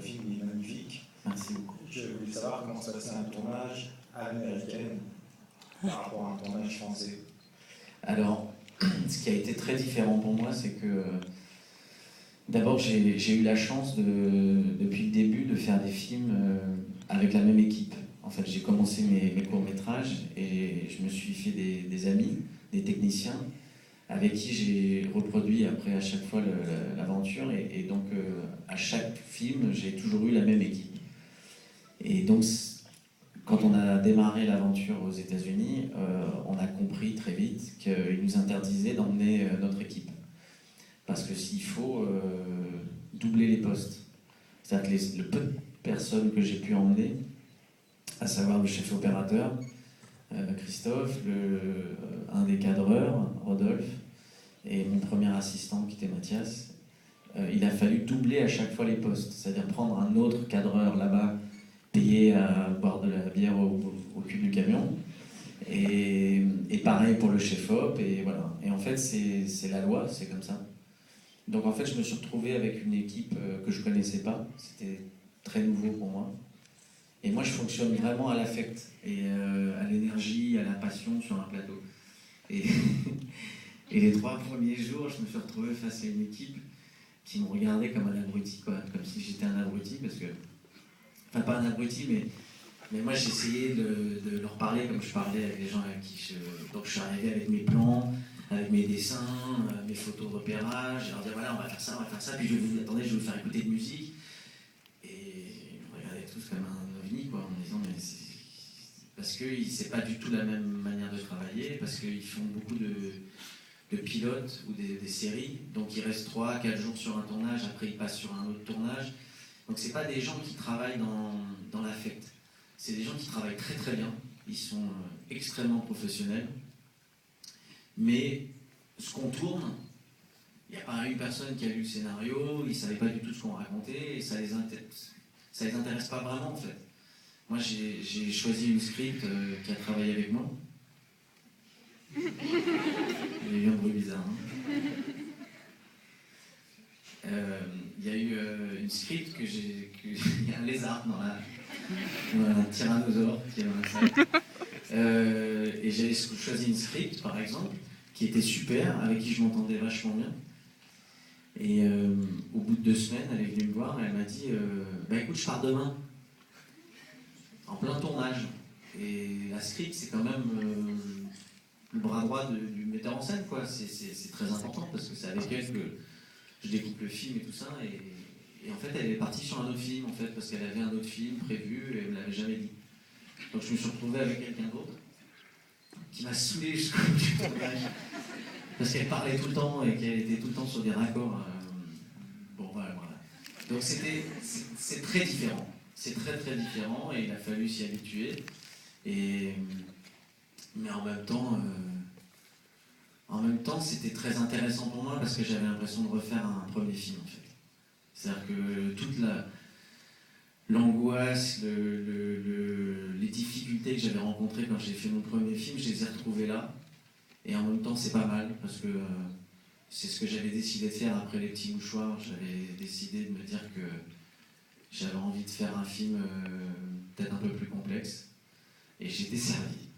film est magnifique. Merci beaucoup. Je voulais savoir comment se passait un tournage à l'américaine par rapport à un tournage français. Alors, ce qui a été très différent pour moi, c'est que d'abord j'ai eu la chance depuis le début de faire des films avec la même équipe. En fait, j'ai commencé mes courts-métrages et je me suis fait des amis, des techniciens, avec qui j'ai reproduit après à chaque fois l'aventure. Et donc, à chaque film, j'ai toujours eu la même équipe. Et donc, quand on a démarré l'aventure aux États-Unis, on a compris très vite qu'ils nous interdisaient d'emmener notre équipe. Parce que s'il faut doubler les postes. C'est-à-dire que le peu de personnes que j'ai pu emmener, à savoir le chef opérateur, Christophe, un des cadreurs, Rodolphe, et mon premier assistant qui était Mathias, il a fallu doubler à chaque fois les postes. C'est-à-dire prendre un autre cadreur là-bas, payé à boire de la bière au cul du camion, et pareil pour le chef-op, et voilà. Et en fait, c'est la loi, c'est comme ça. Donc en fait, je me suis retrouvé avec une équipe que je ne connaissais pas. C'était très nouveau pour moi. Et moi, je fonctionne vraiment à l'affect, et à l'énergie, à la passion sur un plateau. Et, et les 3 premiers jours, je me suis retrouvé face à une équipe qui me regardait comme un abruti, quoi. Comme si j'étais un abruti, parce que... Enfin, pas un abruti, mais moi, j'essayais de leur parler comme je parlais avec les gens avec qui Donc je suis arrivé avec mes plans, avec mes dessins, mes photos de repérage, et leur dire voilà, on va faire ça, puis je vais vous faire écouter de musique. Et ils me regardaient tous comme un ovni, quoi, en me disant mais parce que c'est pas du tout la même manière de travailler, parce qu'ils font beaucoup de pilotes ou des séries, donc ils restent 3-4 jours sur un tournage, après ils passent sur un autre tournage. Donc c'est pas des gens qui travaillent dans l'affect, c'est des gens qui travaillent très très bien, ils sont extrêmement professionnels, mais ce qu'on tourne, il n'y a pas une personne qui a lu le scénario, ils ne savaient pas du tout ce qu'on racontait, et ça les intéresse pas vraiment en fait. Moi j'ai choisi une script qui a travaillé avec moi. Il y a eu un bruit bizarre. Il y a eu une script il y a un lézard dans un tyrannosaure qui est dans la salle. Et j'avais choisi une script par exemple qui était super, avec qui je m'entendais vachement bien. Et au bout de 2 semaines, elle est venue me voir et elle m'a dit bah écoute, je pars demain, en plein tournage. Et la script, c'est quand même le bras droit du metteur en scène, quoi. C'est très important parce que c'est avec elle que je découpe le film et tout ça. Et en fait, elle est partie sur un autre film, en fait, parce qu'elle avait un autre film prévu et elle ne me l'avait jamais dit. Donc je me suis retrouvé avec quelqu'un d'autre qui m'a saoulé jusqu'au bout du tournage. Parce qu'elle parlait tout le temps et qu'elle était tout le temps sur des raccords. Bon, voilà. Donc c'est très différent. C'est très très différent et il a fallu s'y habituer. Mais en même temps, c'était très intéressant pour moi parce que j'avais l'impression de refaire un premier film, en fait. C'est-à-dire que toute l'angoisse, les difficultés que j'avais rencontrées quand j'ai fait mon premier film, je les ai retrouvées là. Et en même temps, c'est pas mal parce que c'est ce que j'avais décidé de faire après Les Petits Mouchoirs. J'avais décidé de me dire que j'avais envie de faire un film peut-être un peu plus complexe. Et j'étais servi.